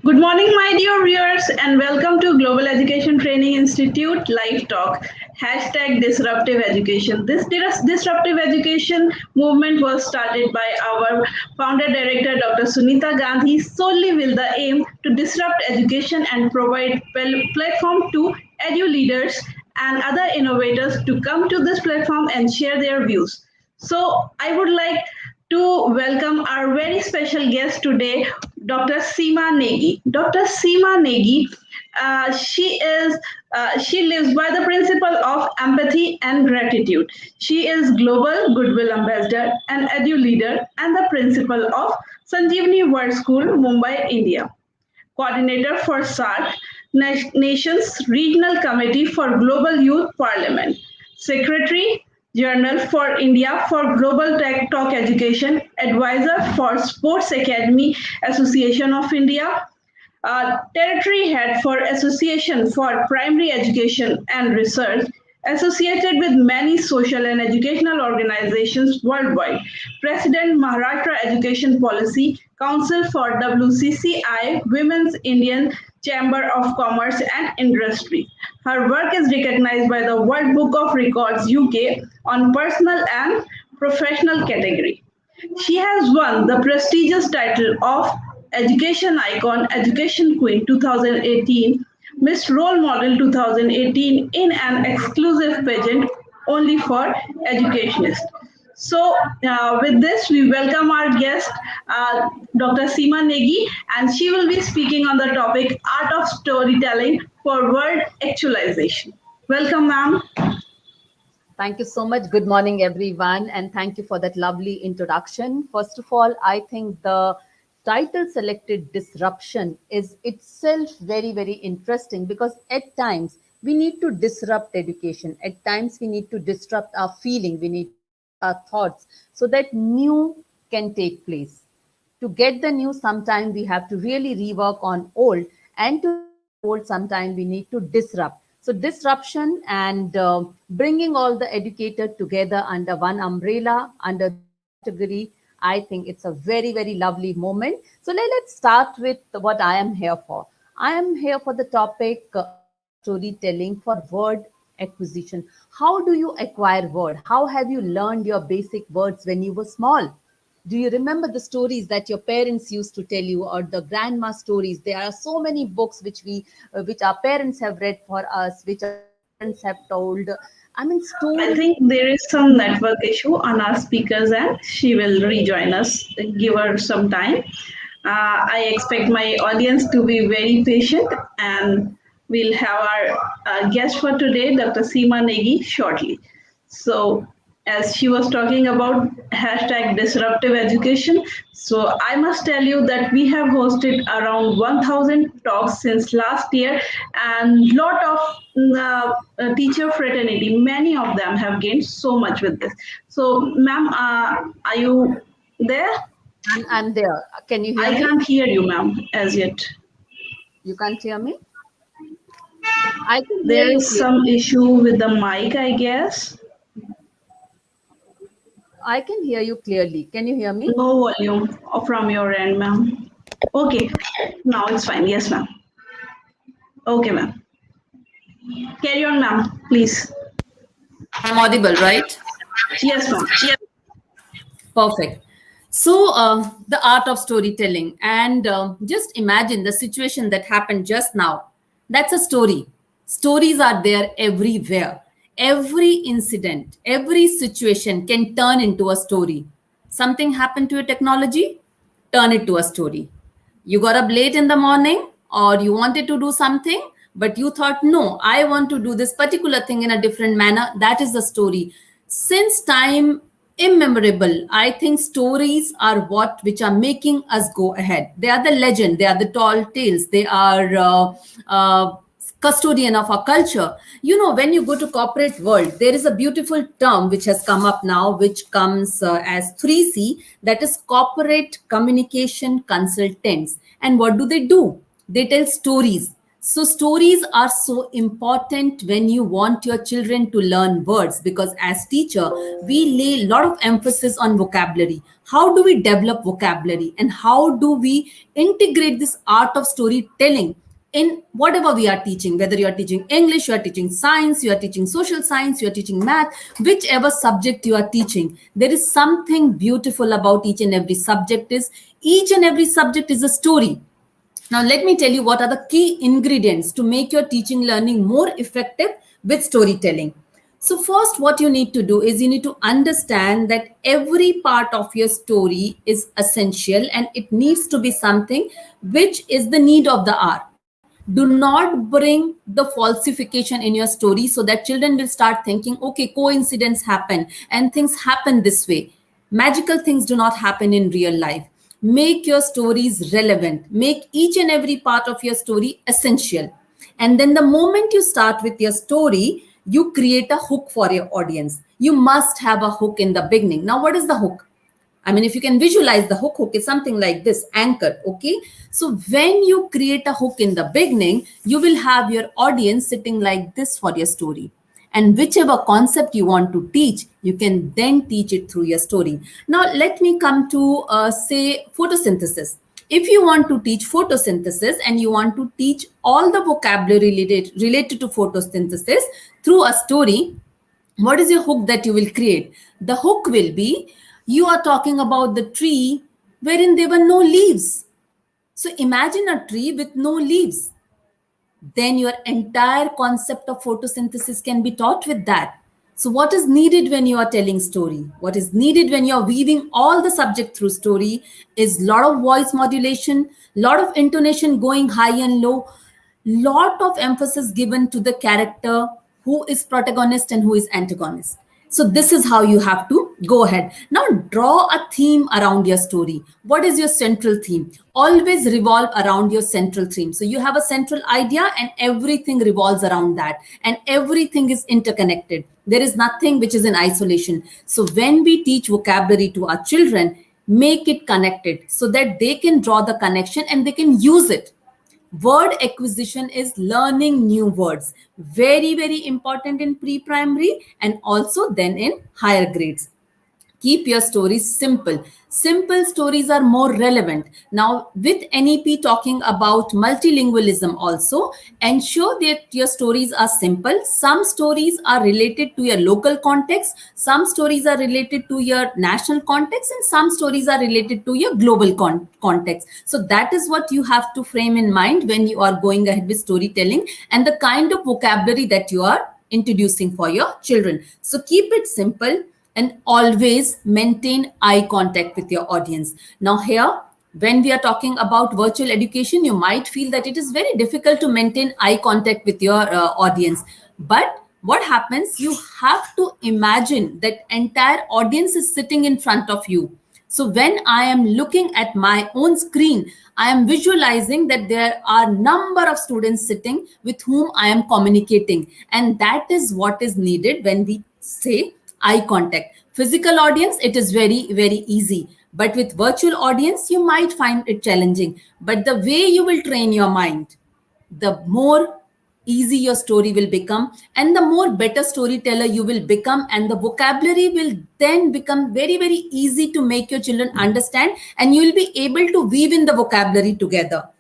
Good morning, my dear viewers, and welcome to Global Education Training Institute Live Talk. Hashtag Disruptive Education. This disruptive education movement was started by our founder director, Dr. Sunita Gandhi, solely with the aim to disrupt education and provide platform to edu leaders and other innovators to come to this platform and share their views. So, I would like to welcome our very special guest today, Dr. Seema Negi. Dr. Seema Negi, she lives by the principle of empathy and gratitude. She is Global Goodwill Ambassador and Edu Leader and the principal of Sanjeevani World School, Mumbai, India. Coordinator for SARC, Nations Regional Committee for Global Youth Parliament, Secretary Journal for India for Global Tech Talk Education, Advisor for Sports Academy Association of India, Territory Head for Association for Primary Education and Research, associated with many social and educational organizations worldwide, President Maharashtra Education Policy Council for WCCI, Women's Indian Chamber of Commerce and Industry. Her work is recognized by the World Book of Records UK on personal and professional category. She has won the prestigious title of Education Icon, Education Queen 2018, Miss Role Model 2018 in an exclusive pageant only for educationists. So, with this, we welcome our guest, Dr. Seema Negi, and she will be speaking on the topic Art of Storytelling for World Actualization. Welcome, ma'am. Thank you so much. Good morning, everyone. And thank you for that lovely introduction. First of all, I think the title selected disruption is itself very, very interesting because at times we need to disrupt education. At times we need to disrupt our feeling. We need our thoughts so that new can take place. To get the new, sometimes we have to really rework on old, and to old, sometimes we need to disrupt. So disruption and bringing all the educators together under one umbrella, under category, I think it's a very, very lovely moment. So let's start with what I am here for. I am here for the topic storytelling for word acquisition. How do you acquire word? How have you learned your basic words when you were small? Do you remember the stories that your parents used to tell you, or the grandma stories? There are so many books which our parents have read for us, which our parents have told. I mean, I stories. think there is some network issue on our speakers, and she will rejoin us. Give her some time. I expect my audience to be very patient, and we'll have our guest for today, Dr. Seema Negi, shortly. So, as she was talking about hashtag disruptive education, so I must tell you that we have hosted around 1,000 talks since last year, and lot of teacher fraternity, many of them have gained so much with this. So, ma'am, are you there? I'm there. Can you hear I me? can't hear you, ma'am, as yet. You can't hear me? I can hear There you is clearly. some issue with the mic, I guess. I can hear you clearly. Can you hear me? No volume from your end, ma'am. Okay, now it's fine. Yes, ma'am. Okay, ma'am. Carry on, ma'am, please. I'm audible, right? Yes, ma'am. Perfect. So, the art of storytelling, and just imagine the situation that happened just now. That's a story. Stories are there everywhere. Every incident, every situation can turn into a story. Something happened to your technology, turn it to a story. You got up late in the morning, or you wanted to do something, but you thought, no, I want to do this particular thing in a different manner. That is the story. Since time immemorable, I think stories are what which are making us go ahead. They are the legend, they are the tall tales, they are custodian of our culture. You know, when you go to corporate world, there is a beautiful term which has come up now, which comes as 3C, that is corporate communication consultants. And what do? They tell stories. So stories are so important when you want your children to learn words, because as teacher we lay a lot of emphasis on vocabulary. How do we develop vocabulary, and how do we integrate this art of storytelling in whatever we are teaching? Whether you are teaching English, you are teaching science, you are teaching social science, you are teaching math, whichever subject you are teaching, there is something beautiful about each and every subject. Is each and every subject is a story. Now, let me tell you what are the key ingredients to make your teaching learning more effective with storytelling. So, first, what you need to do is you need to understand that every part of your story is essential and it needs to be something which is the need of the hour. Do not bring the falsification in your story so that children will start thinking, okay, coincidence happen and things happen this way. Magical things do not happen in real life. Make your stories relevant. Make each and every part of your story essential. And then the moment you start with your story, you create a hook for your audience. You must have a hook in the beginning. Now, what is the hook? I mean, if you can visualize the hook is something like this, anchor, okay? So when you create a hook in the beginning, you will have your audience sitting like this for your story. And whichever concept you want to teach, you can then teach it through your story. Now, let me come to, say, photosynthesis. If you want to teach photosynthesis and you want to teach all the vocabulary related to photosynthesis through a story, what is your hook that you will create? The hook will be, you are talking about the tree wherein there were no leaves. So imagine a tree with no leaves. Then your entire concept of photosynthesis can be taught with that. So what is needed when you are telling story? What is needed when you are weaving all the subject through story is lot of voice modulation, lot of intonation going high and low, lot of emphasis given to the character who is protagonist and who is antagonist. So this is how you have to go ahead. Now draw a theme around your story. What is your central theme? Always revolve around your central theme. So you have a central idea and everything revolves around that. And everything is interconnected. There is nothing which is in isolation. So when we teach vocabulary to our children, make it connected so that they can draw the connection and they can use it. Word acquisition is learning new words. Very, very important in pre-primary and also then in higher grades. Keep your stories simple. Simple stories are more relevant. Now, with NEP talking about multilingualism also, ensure that your stories are simple. Some stories are related to your local context, some stories are related to your national context, and some stories are related to your global context. So that is what you have to frame in mind when you are going ahead with storytelling and the kind of vocabulary that you are introducing for your children. So keep it simple and always maintain eye contact with your audience. Now here, when we are talking about virtual education, you might feel that it is very difficult to maintain eye contact with your audience. But what happens, you have to imagine that entire audience is sitting in front of you. So when I am looking at my own screen, I am visualizing that there are number of students sitting with whom I am communicating. And that is what is needed when we say eye contact. Physical audience, it is very, very easy. But with virtual audience, you might find it challenging. But the way you will train your mind, the more easy your story will become and the more better storyteller you will become, and the vocabulary will then become very, very easy to make your children understand, and you will be able to weave in the vocabulary together.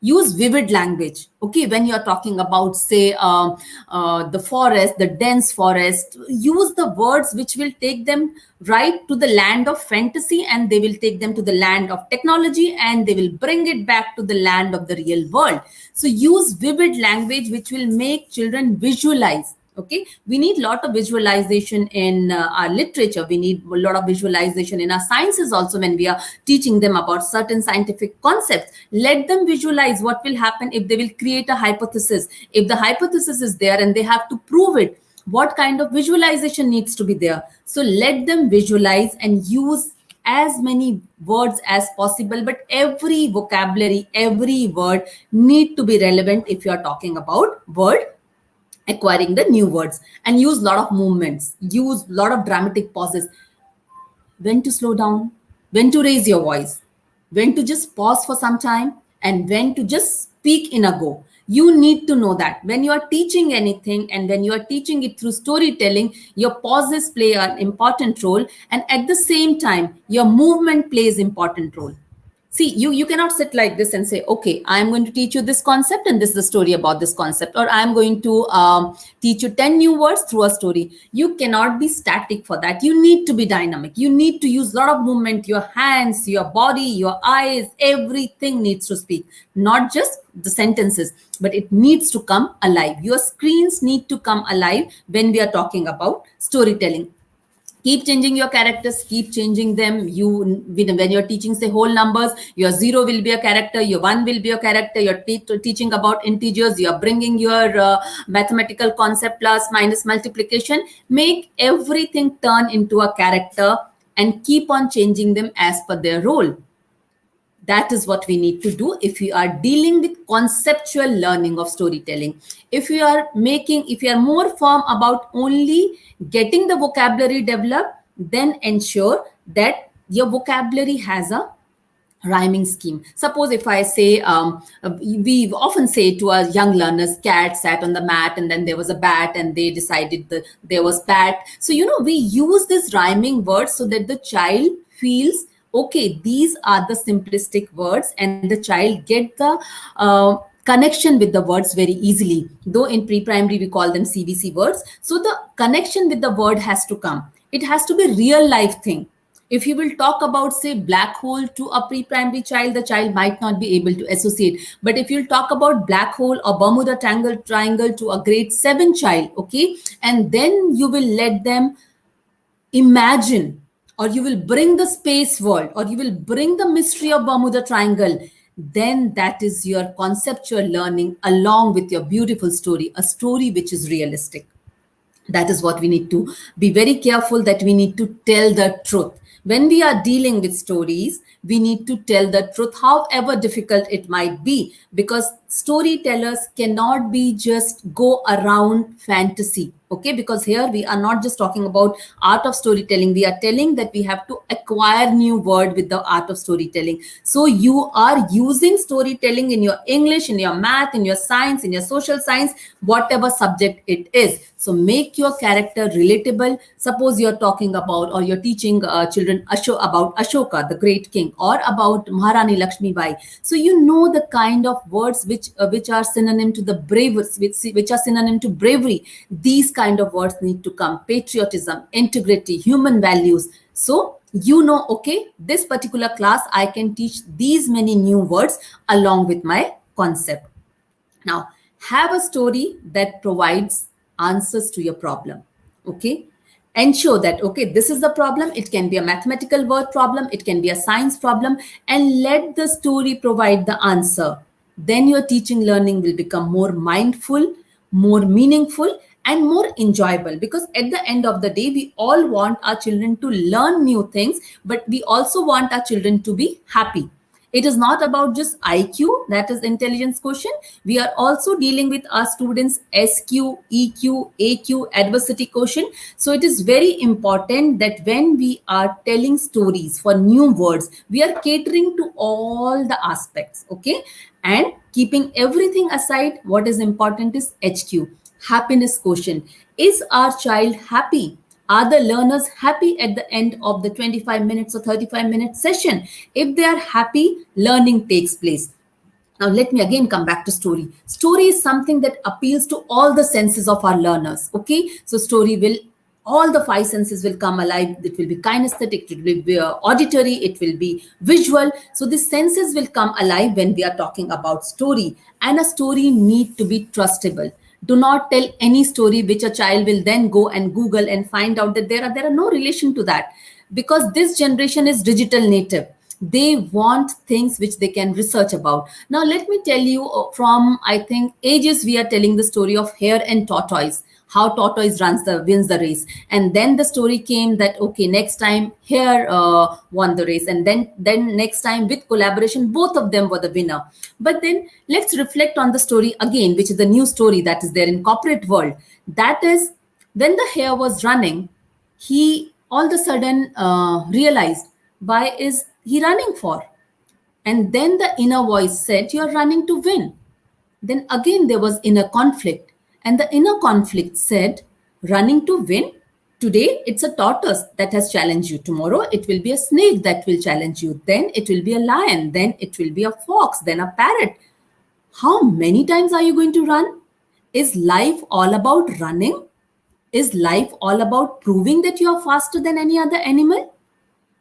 Use vivid language. Okay, when you're talking about, say, the forest, the dense forest, use the words which will take them right to the land of fantasy, and they will take them to the land of technology, and they will bring it back to the land of the real world. So use vivid language which will make children visualize. Okay, we need a lot of visualization in our literature. We need a lot of visualization in our sciences also. When we are teaching them about certain scientific concepts, let them visualize what will happen if they will create a hypothesis. If the hypothesis is there and they have to prove it, what kind of visualization needs to be there? So let them visualize and use as many words as possible, but every vocabulary, every word need to be relevant if you are talking about word acquiring the new words. And use a lot of movements, use a lot of dramatic pauses. When to slow down, when to raise your voice, when to just pause for some time, and when to just speak in a go. You need to know that when you are teaching anything and when you are teaching it through storytelling, your pauses play an important role, and at the same time your movement plays important role. See, you cannot sit like this and say, okay, I'm going to teach you this concept and this is the story about this concept, or I'm going to teach you 10 new words through a story. You cannot be static for that. You need to be dynamic. You need to use a lot of movement. Your hands, your body, your eyes, everything needs to speak, not just the sentences, but it needs to come alive. Your screens need to come alive when we are talking about storytelling. Keep changing your characters, keep changing them. When you're teaching, say, whole numbers, your 0 will be a character, your 1 will be a character. You're teaching about integers, you're bringing your mathematical concept, plus minus multiplication. Make everything turn into a character and keep on changing them as per their role. That is what we need to do if we are dealing with conceptual learning of storytelling. If you are more firm about only getting the vocabulary developed, then ensure that your vocabulary has a rhyming scheme. Suppose if I say, we often say to our young learners, cat sat on the mat and then there was a bat and they decided that there was bat. So, we use this rhyming words so that the child feels, okay, these are the simplistic words, and the child get the connection with the words very easily. Though in pre-primary we call them CBC words. So the connection with the word has to come. It has to be real life thing. If you will talk about, say, black hole to a pre-primary child, the child might not be able to associate. But if you'll talk about black hole or Bermuda Triangle to a grade 7 child, okay, and then you will let them imagine, or you will bring the space world, or you will bring the mystery of Bermuda Triangle, then that is your conceptual learning along with your beautiful story, a story which is realistic. That is what we need to be very careful, that we need to tell the truth. When we are dealing with stories, we need to tell the truth, however difficult it might be, because storytellers cannot be just go around fantasy. Okay, because here we are not just talking about art of storytelling. We are telling that we have to acquire new word with the art of storytelling. So you are using storytelling in your English, in your math, in your science, in your social science, whatever subject it is. So make your character relatable. Suppose you're talking about, or you're teaching children about Ashoka, the great king, or about Maharani Lakshmi Bai. So you know the kind of words which are synonym to the bravery, which are synonym to bravery. These kind of words need to come: patriotism, integrity, human values. So okay, this particular class I can teach these many new words along with my concept. Now, have a story that provides answers to your problem. Okay, ensure that, okay, this is the problem. It can be a mathematical word problem, it can be a science problem, and let the story provide the answer. Then your teaching learning will become more mindful, more meaningful, and more enjoyable, because at the end of the day, we all want our children to learn new things, but we also want our children to be happy. It is not about just IQ, that is intelligence quotient. We are also dealing with our students' SQ, EQ, AQ, adversity quotient. So it is very important that when we are telling stories for new words, we are catering to all the aspects, okay? And keeping everything aside, what is important is HQ, happiness quotient. Is our child happy? Are the learners happy at the end of the 25 minutes or 35-minute session? If they are happy, learning takes place. Now, let me again come back to story. Story is something that appeals to all the senses of our learners. Okay, so story will, all the 5 senses will come alive. It will be kinesthetic, it will be auditory, it will be visual. So the senses will come alive when we are talking about story. And a story need to be trustable. Do not tell any story which a child will then go and Google and find out that there are no relation to that, because this generation is digital native. They want things which they can research about. Now, let me tell you, from, I think, ages, we are telling the story of hare and tortoise, how tortoise wins the race. And then the story came that, okay, next time hare won the race. And then next time, with collaboration, both of them were the winner. But then let's reflect on the story again, which is the new story that is there in corporate world. That is, when the hare was running, he all of a sudden realized, why is he running for? And then the inner voice said, you're running to win. Then again, there was inner conflict. And the inner conflict said, running to win. Today, it's a tortoise that has challenged you. Tomorrow, it will be a snake that will challenge you. Then it will be a lion. Then it will be a fox. Then a parrot. How many times are you going to run? Is life all about running? Is life all about proving that you are faster than any other animal?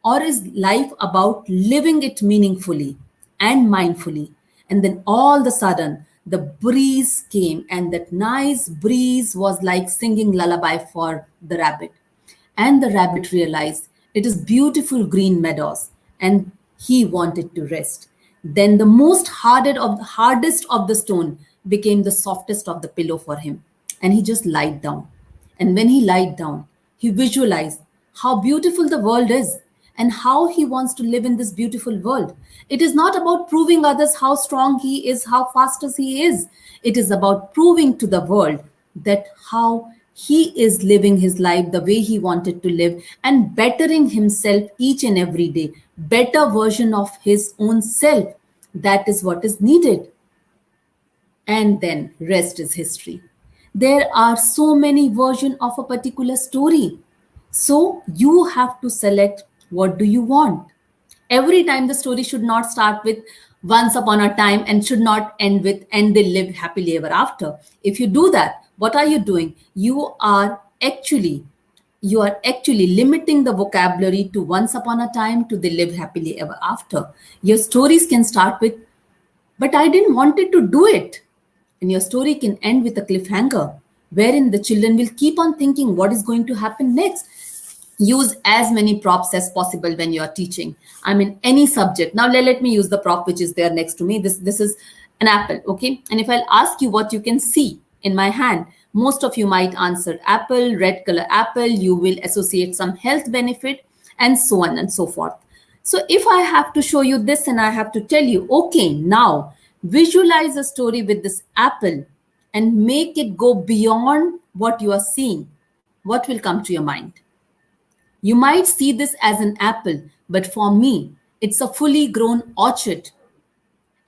Or is life about living it meaningfully and mindfully? And then all of a sudden, the breeze came, and that nice breeze was like singing lullaby for the rabbit. And the rabbit realized it is beautiful green meadows, and he wanted to rest. Then the hardest of the stone became the softest of the pillow for him, and he just lied down. And when he lied down, he visualized how beautiful the world is and how he wants to live in this beautiful world. It is not about proving others how strong he is, how fast as he is. It is about proving to the world that how he is living his life the way he wanted to live and bettering himself each and every day, better version of his own self. That is what is needed. And then rest is history. There are so many versions of a particular story. So you have to select what do you want. Every time the story should not start with once upon a time and should not end with and they live happily ever after. If you do that, what are you doing? You are actually limiting the vocabulary to once upon a time to they live happily ever after. Your stories can start with, but I didn't want it to do it. And your story can end with a cliffhanger, wherein the children will keep on thinking what is going to happen next. Use as many props as possible when you are teaching. I mean, any subject. Now, let me use the prop which is there next to me. This is an apple, okay? And if I'll ask you what you can see in my hand, most of you might answer apple, red color apple. You will associate some health benefit and so on and so forth. So if I have to show you this and I have to tell you, okay, now visualize a story with this apple and make it go beyond what you are seeing, what will come to your mind? You might see this as an apple, but for me, it's a fully grown orchard.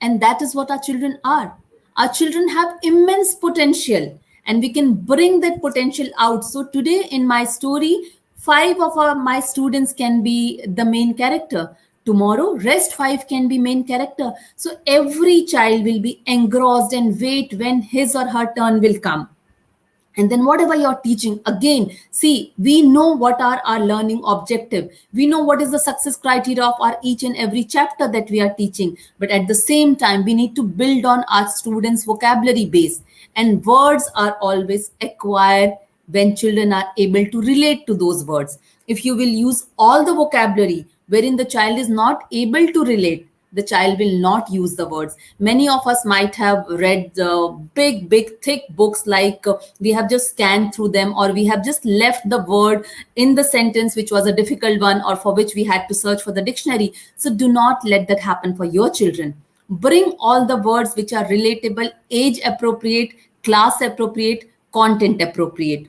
And that is what our children are. Our children have immense potential, and we can bring that potential out. So today in my story, 5 of my students can be the main character. Tomorrow, rest 5 can be main character. So every child will be engrossed and wait when his or her turn will come. And then whatever you're teaching, again, see, we know what are our learning objective. We know what is the success criteria of our each and every chapter that we are teaching. But at the same time, we need to build on our students' vocabulary base. And words are always acquired when children are able to relate to those words. If you will use all the vocabulary wherein the child is not able to relate, the child will not use the words. Many of us might have read big, thick books like we have just scanned through them, or we have just left the word in the sentence which was a difficult one or for which we had to search for the dictionary. So do not let that happen for your children. Bring all the words which are relatable, age appropriate, class appropriate, content appropriate.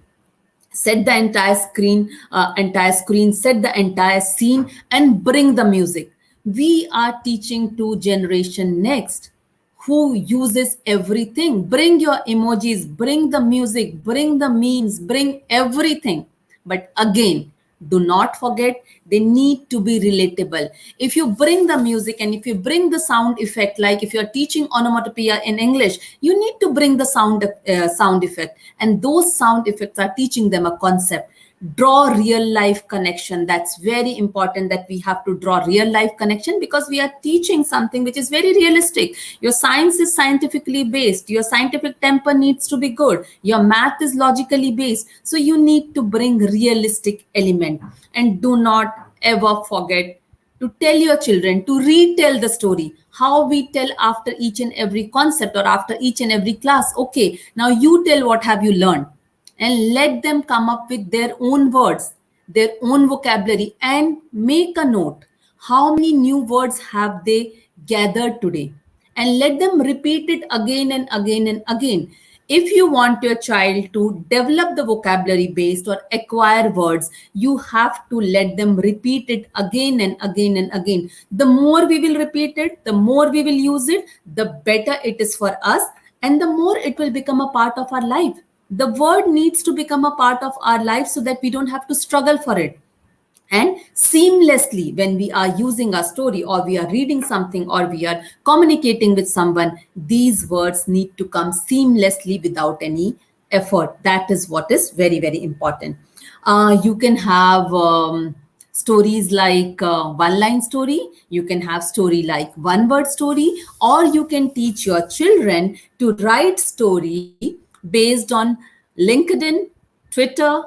Set the entire screen, set the entire scene and bring the music. We are teaching to generation next who uses everything. Bring your emojis, bring the music, bring the memes, bring everything. But again, do not forget, they need to be relatable. If you bring the music and if you bring the sound effect, like if you're teaching onomatopoeia in English, you need to bring the sound effect. And those sound effects are teaching them a concept. Draw real life connection. That's very important, that we have to draw real life connection, because we are teaching something which is very realistic. Your science is scientifically based. Your scientific temper needs to be good. Your math is logically based. So you need to bring realistic element. And do not ever forget to tell your children to retell the story. How we tell after each and every concept or after each and every class. Okay, now you tell what have you learned. And let them come up with their own words, their own vocabulary, and make a note. How many new words have they gathered today? And let them repeat it again and again and again. If you want your child to develop the vocabulary based or acquire words, you have to let them repeat it again and again and again. The more we will repeat it, the more we will use it, the better it is for us. and the more it will become a part of our life. The word needs to become a part of our life so that we don't have to struggle for it. And seamlessly, when we are using a story or we are reading something or we are communicating with someone, these words need to come seamlessly without any effort. That is what is very, very important. You can have stories like one line story, you can have story like one word story, or you can teach your children to write story based on LinkedIn, Twitter,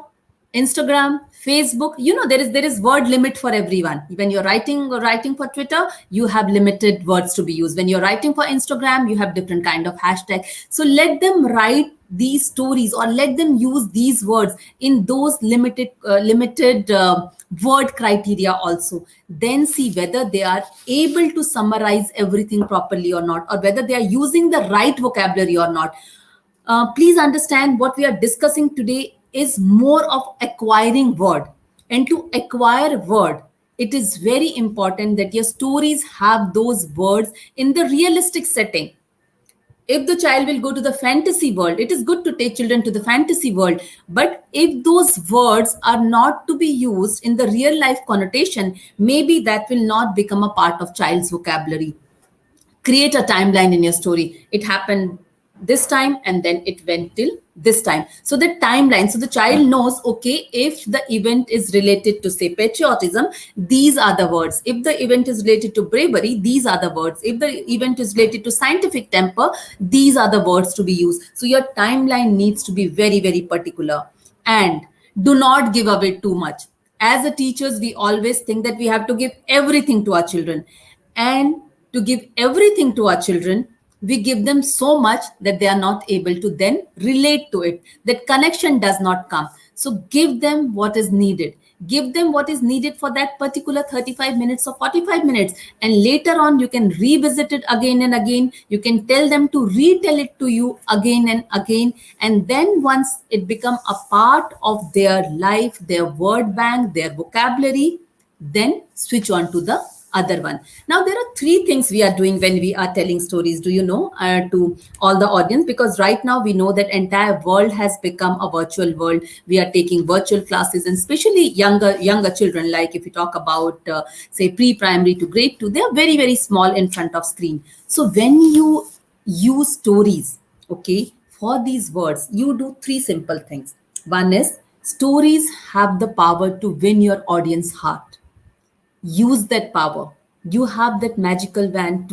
Instagram, Facebook. There is word limit for everyone. When you're writing for Twitter, you have limited words to be used. When you're writing for Instagram, you have different kind of hashtag. So let them write these stories, or let them use these words in those limited word criteria also. Then see whether they are able to summarize everything properly or not, or whether they are using the right vocabulary or not. Please understand, what we are discussing today is more of acquiring word. And to acquire word, it is very important that your stories have those words in the realistic setting. If the child will go to the fantasy world, it is good to take children to the fantasy world. But if those words are not to be used in the real life connotation, maybe that will not become a part of child's vocabulary. Create a timeline in your story. It happened this time and then it went till this time. So the timeline, so the child knows, okay, if the event is related to, say, patriotism, these are the words. If the event is related to bravery, these are the words. If the event is related to scientific temper, these are the words to be used. So your timeline needs to be very, very particular. And do not give away too much. As a teachers, we always think that we have to give everything to our children. And to give everything to our children, we give them so much that they are not able to then relate to it. That connection does not come. So give them what is needed. Give them what is needed for that particular 35 minutes or 45 minutes. And later on, you can revisit it again and again. You can tell them to retell it to you again and again. And then once it becomes a part of their life, their word bank, their vocabulary, then switch on to the other one. Now, there are three things we are doing when we are telling stories, do you know, to all the audience, because right now we know that entire world has become a virtual world. We are taking virtual classes, and especially younger children, like if you talk about, say, pre-primary to grade 2, they are very, very small in front of screen. So when you use stories, okay, for these words, you do three simple things. One is, stories have the power to win your audience heart. Use that power. You have that magical wand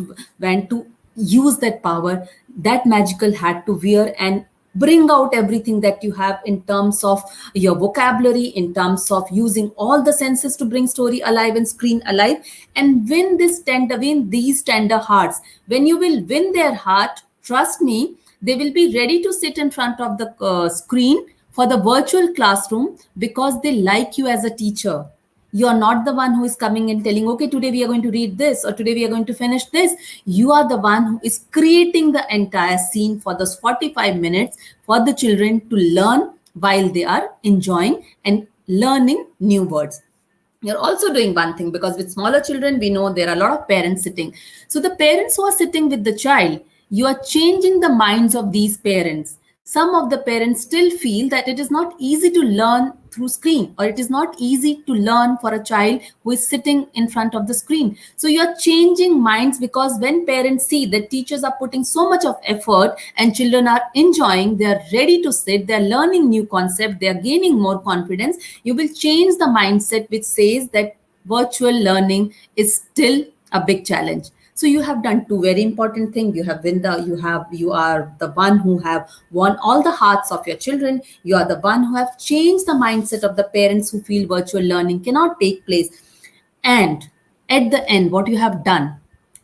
to use that power, that magical hat to wear, and bring out everything that you have in terms of your vocabulary, in terms of using all the senses to bring story alive and screen alive, and win these tender hearts. When you will win their heart, trust me, they will be ready to sit in front of the screen for the virtual classroom, because they like you as a teacher. You're not the one who is coming and telling, okay, today we are going to read this, or today we are going to finish this. You are the one who is creating the entire scene for those 45 minutes for the children to learn while they are enjoying and learning new words. You're also doing one thing, because with smaller children, we know there are a lot of parents sitting. So the parents who are sitting with the child, you are changing the minds of these parents. Some of the parents still feel that it is not easy to learn through screen, or it is not easy to learn for a child who is sitting in front of the screen. So you're changing minds, because when parents see that teachers are putting so much of effort and children are enjoying, they're ready to sit, they're learning new concept, they're gaining more confidence, you will change the mindset which says that virtual learning is still a big challenge. So you have done two very important things. You are the one who have won all the hearts of your children. You are the one who have changed the mindset of the parents who feel virtual learning cannot take place. And at the end, what you have done,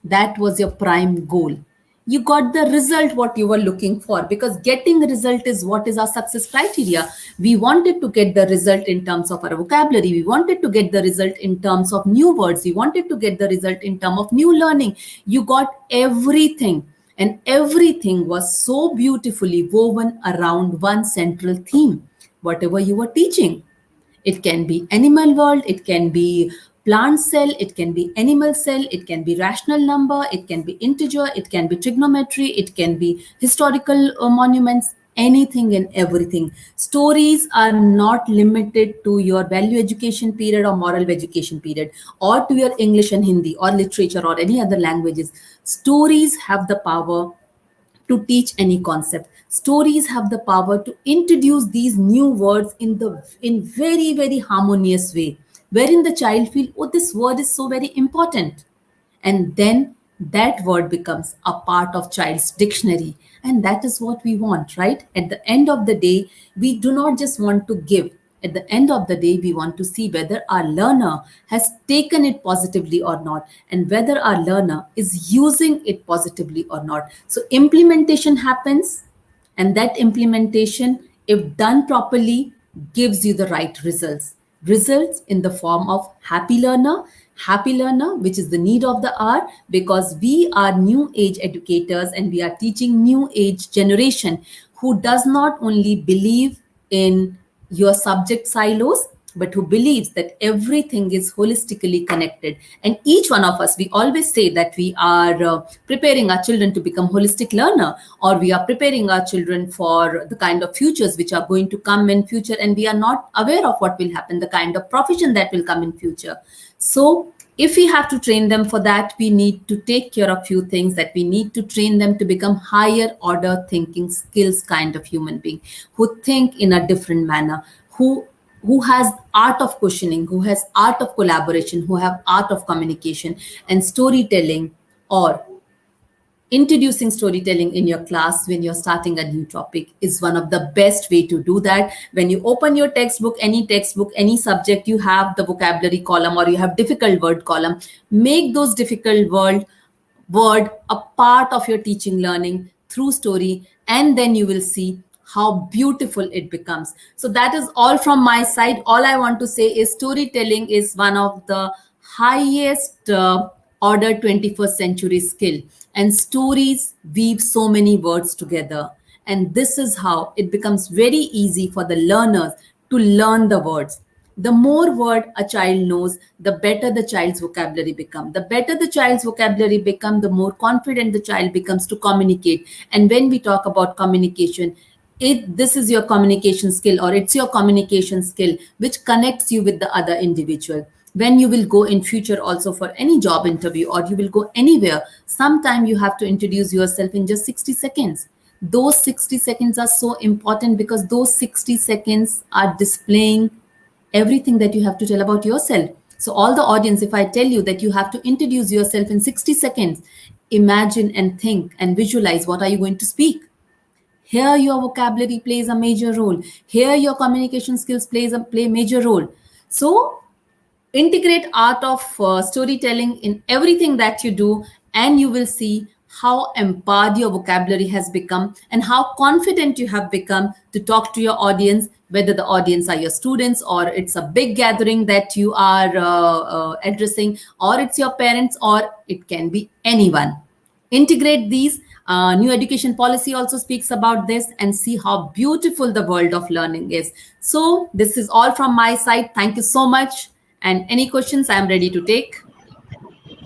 that was your prime goal. You got the result what you were looking for, because getting the result is what is our success criteria. We wanted to get the result in terms of our vocabulary. We wanted to get the result in terms of new words. We wanted to get the result in terms of new learning. You got everything, and everything was so beautifully woven around one central theme, whatever you were teaching. It can be animal world, it can be plant cell, it can be animal cell, it can be rational number, it can be integer, it can be trigonometry, it can be historical monuments, anything and everything. Stories are not limited to your value education period or moral education period, or to your English and Hindi or literature or any other languages. Stories have the power to teach any concept. Stories have the power to introduce these new words in very very harmonious way, wherein the child feel, oh, this word is so very important, and then that word becomes a part of child's dictionary. And that is what we want, right? At the end of the day, we do not just want to give. At the end of the day, we want to see whether our learner has taken it positively or not, and whether our learner is using it positively or not. So implementation happens, and that implementation, if done properly, gives you the right results in the form of happy learner, which is the need of the hour, because we are new age educators and we are teaching new age generation who does not only believe in your subject silos, but who believes that everything is holistically connected. And each one of us, we always say that we are preparing our children to become holistic learner, or we are preparing our children for the kind of futures which are going to come in future, and we are not aware of what will happen, the kind of profession that will come in future. So if we have to train them for that, we need to take care of few things, that we need to train them to become higher order thinking skills kind of human being, who think in a different manner, who has art of questioning, who has art of collaboration, who have art of communication. And storytelling, or introducing storytelling in your class when you're starting a new topic, is one of the best way to do that. When you open your textbook, any subject, you have the vocabulary column or you have difficult word column. Make those difficult word a part of your teaching learning through story, and then you will see how beautiful it becomes. So that is all from my side. All I want to say is storytelling is one of the highest order 21st century skill, and stories weave so many words together, and this is how it becomes very easy for the learners to learn the words. The more word a child knows, the better the child's vocabulary become. The better the child's vocabulary become, the more confident the child becomes to communicate. And when we talk about communication, this is your communication skill, or it's your communication skill which connects you with the other individual. When you will go in future also for any job interview, or you will go anywhere, sometime you have to introduce yourself in just 60 seconds. Those 60 seconds are so important, because those 60 seconds are displaying everything that you have to tell about yourself. So all the audience, if I tell you that you have to introduce yourself in 60 seconds, imagine and think and visualize, what are you going to speak? Here your vocabulary plays a major role. Here your communication skills play major role. So integrate art of storytelling in everything that you do, and you will see how empowered your vocabulary has become, and how confident you have become to talk to your audience, whether the audience are your students, or it's a big gathering that you are addressing, or it's your parents, or it can be anyone. Integrate these. New education policy also speaks about this, and see how beautiful the world of learning is. So this is all from my side. Thank you so much. And any questions, I'm ready to take.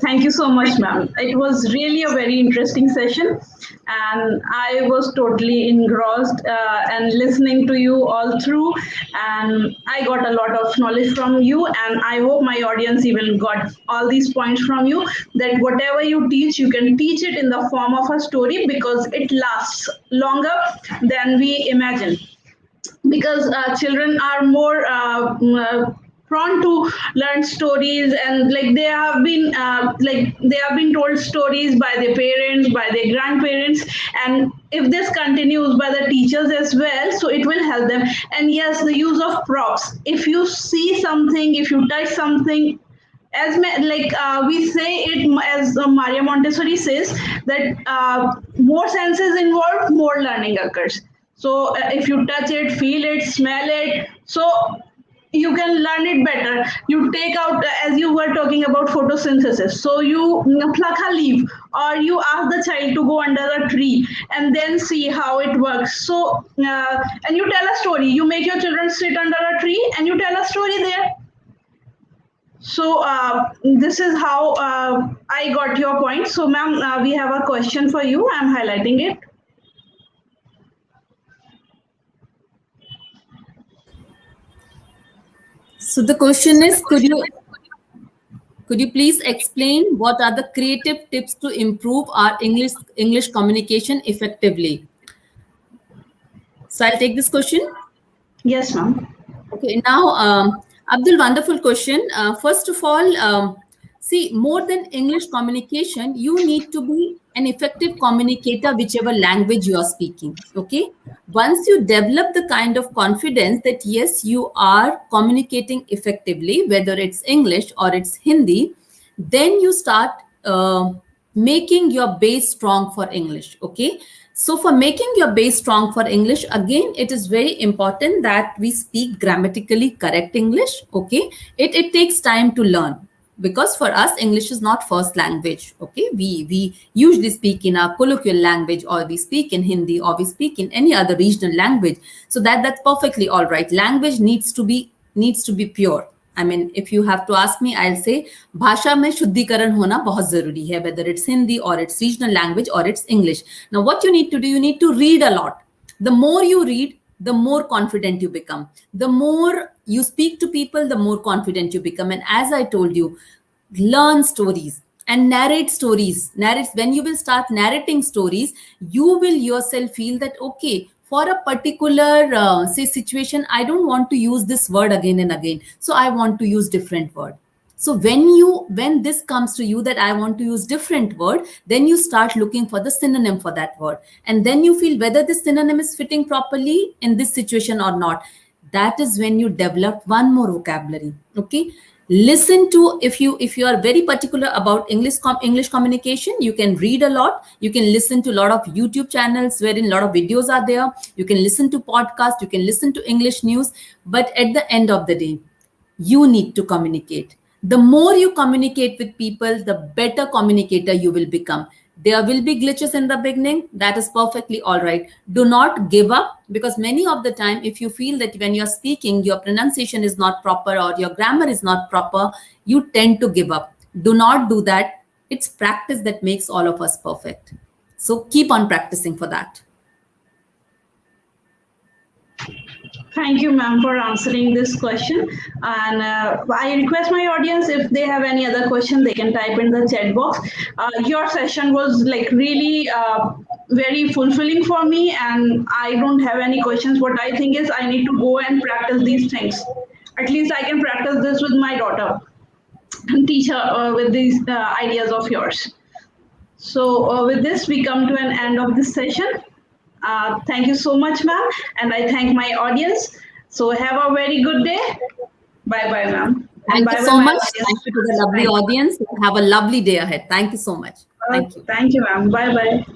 Thank you so much, ma'am. It was really a very interesting session, and I was totally engrossed and listening to you all through. And I got a lot of knowledge from you, and I hope my audience even got all these points from you. That whatever you teach, you can teach it in the form of a story, because it lasts longer than we imagine. Because children are more prone to learn stories, and like they have been told stories by their parents, by their grandparents, and if this continues by the teachers as well, so it will help them. And yes, the use of props, if you see something, if you touch something, we say it as Maria Montessori says, that more senses involved, more learning occurs. So if you touch it, feel it, smell it, so you can learn it better. You take out, as you were talking about photosynthesis, so you pluck a leaf, or you ask the child to go under a tree and then see how it works. So and you tell a story, you make your children sit under a tree and you tell a story there. So this is how I got your point. So, ma'am, we have a question for you. I'm highlighting it. So the question is, could you please explain what are the creative tips to improve our English communication effectively? So I'll take this question. Yes, ma'am. Okay, now, Abdul, wonderful question. First of all, see, more than English communication, you need to be an effective communicator, whichever language you are speaking. Okay. Once you develop the kind of confidence that yes, you are communicating effectively, whether it's English or it's Hindi, then you start making your base strong for English. Okay. So for making your base strong for English, again, it is very important that we speak grammatically correct English. Okay. It takes time to learn because for us, English is not first language. Okay. We usually speak in our colloquial language, or we speak in Hindi, or we speak in any other regional language. So that's perfectly all right. Language needs to be pure. I mean, if you have to ask me, I'll say भाषा में शुद्धिकरण होना बहुत जरूरी है, whether it's Hindi or it's regional language or it's English. Now, what you need to do, you need to read a lot. The more you read, the more confident you become. The more you speak to people, the more confident you become. And as I told you, learn stories and narrate stories. Narrate when you will start narrating stories, you will yourself feel that okay, for a particular say situation, I don't want to use this word again and again, so I want to use different word. So when this comes to you that I want to use different word, then you start looking for the synonym for that word, and then you feel whether this synonym is fitting properly in this situation or not. That is when you develop one more vocabulary. Okay. Listen to, if you are very particular about English communication, you can read a lot, you can listen to a lot of YouTube channels wherein a lot of videos are there, you can listen to podcasts, you can listen to English news. But at the end of the day, you need to communicate. The more you communicate with people, the better communicator you will become. There will be glitches in the beginning. That is perfectly all right. Do not give up, because many of the time, if you feel that when you're speaking, your pronunciation is not proper or your grammar is not proper, you tend to give up. Do not do that. It's practice that makes all of us perfect. So keep on practicing for that. Thank you, ma'am, for answering this question. And I request my audience, if they have any other question, they can type in the chat box. Your session was like really very fulfilling for me, and I don't have any questions. What I think is I need to go and practice these things. At least I can practice this with my daughter and teach her with these ideas of yours. So with this, we come to an end of this session. Thank you so much, ma'am, and I thank my audience. So have a very good day. Bye bye, ma'am. Thank you so much. Thank you to the lovely audience. Have a lovely day ahead. Thank you so much. Thank you. Thank you, ma'am. Bye bye.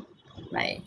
Bye.